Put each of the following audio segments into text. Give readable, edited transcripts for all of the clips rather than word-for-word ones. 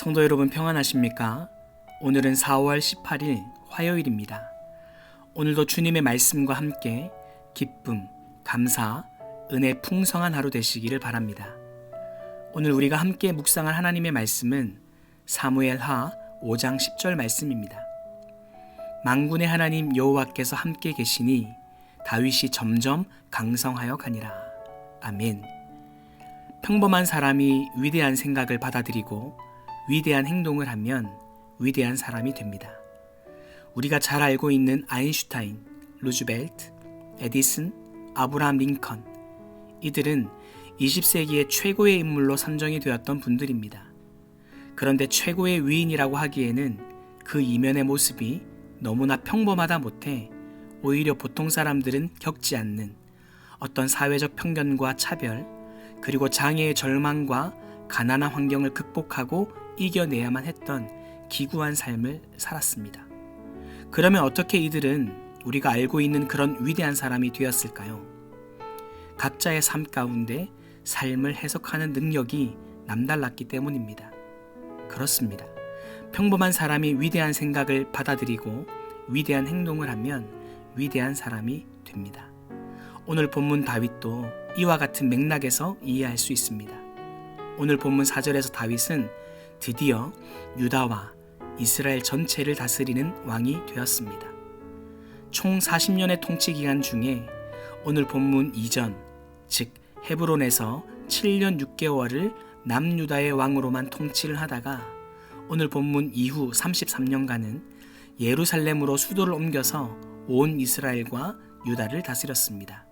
성도 여러분 평안하십니까? 오늘은 4월 18일 화요일입니다. 오늘도 주님의 말씀과 함께 기쁨, 감사, 은혜 풍성한 하루 되시기를 바랍니다. 오늘 우리가 함께 묵상할 하나님의 말씀은 사무엘하 5장 10절 말씀입니다. 만군의 하나님 여호와께서 함께 계시니 다윗이 점점 강성하여 가니라. 아멘. 평범한 사람이 위대한 생각을 받아들이고 위대한 행동을 하면 위대한 사람이 됩니다. 우리가 잘 알고 있는 아인슈타인, 루즈벨트, 에디슨, 아브라함 링컨, 이들은 20세기의 최고의 인물로 선정이 되었던 분들입니다. 그런데 최고의 위인이라고 하기에는 그 이면의 모습이 너무나 평범하다 못해 오히려 보통 사람들은 겪지 않는 어떤 사회적 편견과 차별, 그리고 장애의 절망과 가난한 환경을 극복하고 이겨내야만 했던 기구한 삶을 살았습니다. 그러면 어떻게 이들은 우리가 알고 있는 그런 위대한 사람이 되었을까요? 각자의 삶 가운데 삶을 해석하는 능력이 남달랐기 때문입니다. 그렇습니다. 평범한 사람이 위대한 생각을 받아들이고 위대한 행동을 하면 위대한 사람이 됩니다. 오늘 본문 다윗도 이와 같은 맥락에서 이해할 수 있습니다. 오늘 본문 4절에서 다윗은 드디어 유다와 이스라엘 전체를 다스리는 왕이 되었습니다. 총 40년의 통치 기간 중에 오늘 본문 이전, 즉 헤브론에서 7년 6개월을 남유다의 왕으로만 통치를 하다가 오늘 본문 이후 33년간은 예루살렘으로 수도를 옮겨서 온 이스라엘과 유다를 다스렸습니다.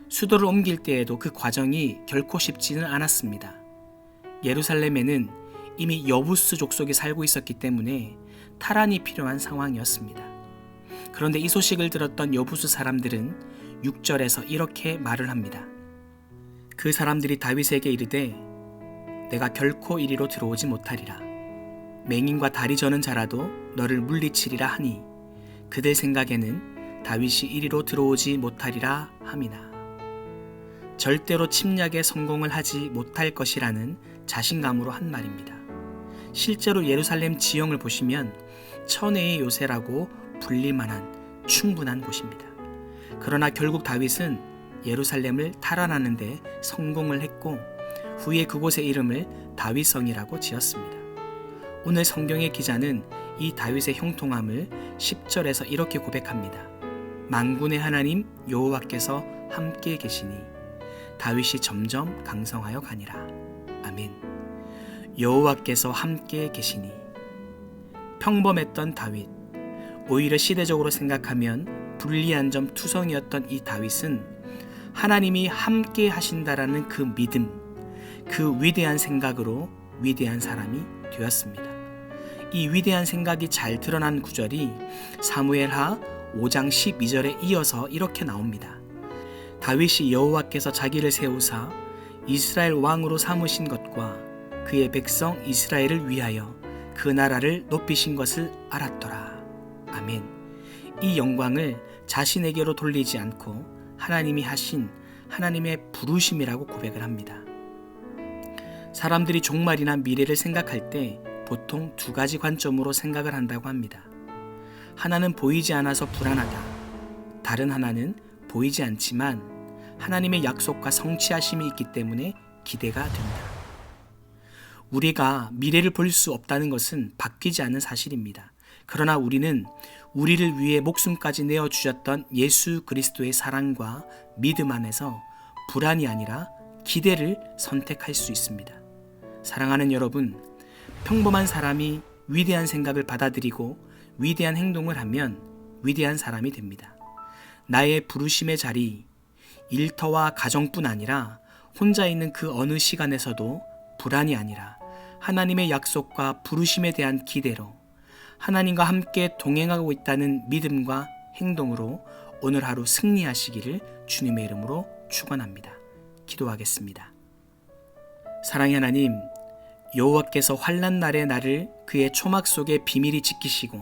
수도를 옮길 때에도 그 과정이 결코 쉽지는 않았습니다. 예루살렘에는 이미 여부스 족속이 살고 있었기 때문에 탈환이 필요한 상황이었습니다. 그런데 이 소식을 들었던 여부스 사람들은 6절에서 이렇게 말을 합니다. 그 사람들이 다윗에게 이르되 내가 결코 이리로 들어오지 못하리라. 맹인과 다리 저는 자라도 너를 물리치리라 하니 그들 생각에는 다윗이 이리로 들어오지 못하리라 함이나. 절대로 침략에 성공을 하지 못할 것이라는 자신감으로 한 말입니다. 실제로 예루살렘 지형을 보시면 천혜의 요새라고 불릴 만한 충분한 곳입니다. 그러나 결국 다윗은 예루살렘을 탈환하는 데 성공을 했고 후에 그곳의 이름을 다윗성이라고 지었습니다. 오늘 성경의 기자는 이 다윗의 형통함을 10절에서 이렇게 고백합니다. 만군의 하나님 여호와께서 함께 계시니 다윗이 점점 강성하여 가니라. 아멘. 여호와께서 함께 계시니. 평범했던 다윗, 오히려 시대적으로 생각하면 불리한 점 투성이었던 이 다윗은 하나님이 함께 하신다라는 그 믿음, 그 위대한 생각으로 위대한 사람이 되었습니다. 이 위대한 생각이 잘 드러난 구절이 사무엘하 5장 12절에 이어서 이렇게 나옵니다. 다윗이 여호와께서 자기를 세우사 이스라엘 왕으로 삼으신 것과 그의 백성 이스라엘을 위하여 그 나라를 높이신 것을 알았더라. 아멘. 이 영광을 자신에게로 돌리지 않고 하나님이 하신 하나님의 부르심이라고 고백을 합니다. 사람들이 종말이나 미래를 생각할 때 보통 두 가지 관점으로 생각을 한다고 합니다. 하나는 보이지 않아서 불안하다. 다른 하나는 보이지 않지만 하나님의 약속과 성취하심이 있기 때문에 기대가 된다. 우리가 미래를 볼 수 없다는 것은 바뀌지 않는 사실입니다. 그러나 우리는 우리를 위해 목숨까지 내어주셨던 예수 그리스도의 사랑과 믿음 안에서 불안이 아니라 기대를 선택할 수 있습니다. 사랑하는 여러분, 평범한 사람이 위대한 생각을 받아들이고 위대한 행동을 하면 위대한 사람이 됩니다. 나의 부르심의 자리, 일터와 가정뿐 아니라 혼자 있는 그 어느 시간에서도 불안이 아니라 하나님의 약속과 부르심에 대한 기대로 하나님과 함께 동행하고 있다는 믿음과 행동으로 오늘 하루 승리하시기를 주님의 이름으로 축원합니다. 기도하겠습니다. 사랑의 하나님, 여호와께서 환난 날에 나를 그의 초막 속에 비밀히 지키시고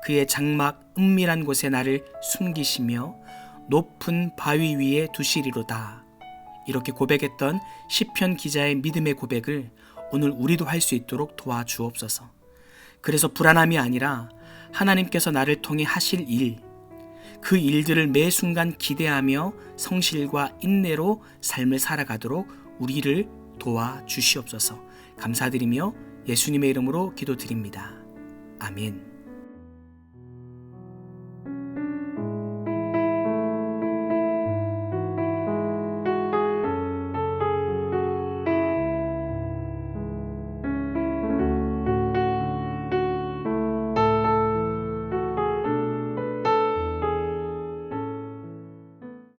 그의 장막 은밀한 곳에 나를 숨기시며 높은 바위 위에 두시리로다. 이렇게 고백했던 시편 기자의 믿음의 고백을 오늘 우리도 할 수 있도록 도와주옵소서. 그래서 불안함이 아니라 하나님께서 나를 통해 하실 일, 그 일들을 매 순간 기대하며 성실과 인내로 삶을 살아가도록 우리를 도와주시옵소서. 감사드리며 예수님의 이름으로 기도드립니다. 아멘.